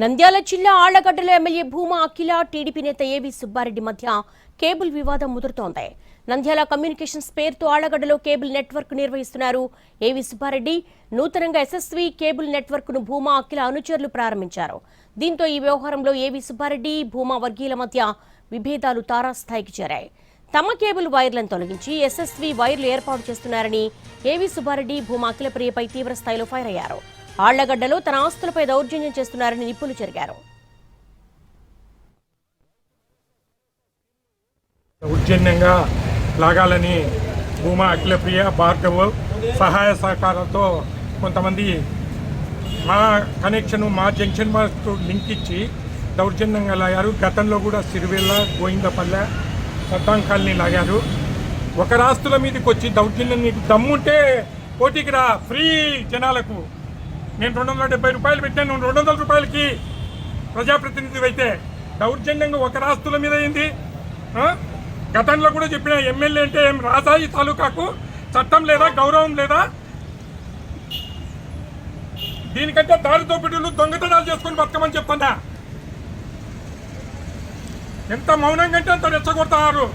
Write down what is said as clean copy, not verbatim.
నంద్యాల జిల్లా ఆళ్లగడ్డలో MLA Bhuma Akhila TDP నేత ఏవి సుబ్బారెడ్డి మధ్య కేబుల్ వివాదం ముదురుతోంది. నంద్యాల కమ్యూనికేషన్స్ పేరుతో ఆళ్లగడ్డలో కేబుల్ నెట్వర్క్ నిర్వహిస్తున్నారు ఏవి సుబ్బారెడ్డి. నూతనంగా ఎస్ఎస్వి కేబుల్ నెట్వర్క్ ను భూమా అఖిల అనుచరులు ప్రారంభించారు. దీంతో ఈ వ్యవహారంలో ఏవి సుబ్బారెడ్డి, భూమా వర్గీయుల మధ్య విభేదాలు తారాస్థాయికి చేరాయి. తమ కేబుల్ వైర్లను తొలగించి ఎస్ఎస్వి వైర్లు ఏర్పాటు చేస్తున్నారని ఏవి సుబ్బారెడ్డి, భూమా అఖిల ప్రియపై తీవ్రస్థాయిలో ఫైర్ అయ్యారు. ఆళ్లగడ్డలో తన ఆస్తులపై దౌర్జన్యం చేస్తున్నారని నిప్పులు చెరిగారు. దౌర్జన్యంగా లాగాలని భూమా అఖిలప్రియ, భార్గవ్ సహాయ సహకారంతో కొంతమంది మా కనెక్షన్, మా జంక్షన్ బాక్స్ లింక్ ఇచ్చి దౌర్జన్యంగా లాగారు. గతంలో కూడా సిరివెల్ల, గోయిందపల్లె, సద్దాం కాలనీ లాగారు. ఒక రాస్తుల మీదకి వచ్చి దౌర్జన్యం, నీకు దమ్ముంటే పోటీకి రా, ఫ్రీ జనాలకు. నేను 270 రూపాయలు పెట్టాను, 200 రూపాయలకి ప్రజాప్రతినిధి అయితే దౌర్జన్యంగా ఒక రాస్తుల మీద అయింది. గతంలో కూడా చెప్పిన ఎమ్మెల్యే అంటే ఏం రాజా? ఈ తాలూకాకు చట్టం లేదా, గౌరవం లేదా? దీనికంటే దారి దోపిడీలు, దొంగతనాలు చేసుకొని బతకమని చెప్తున్నా. ఎంత మౌనంగా అంటే అంత రెచ్చగొడతారు.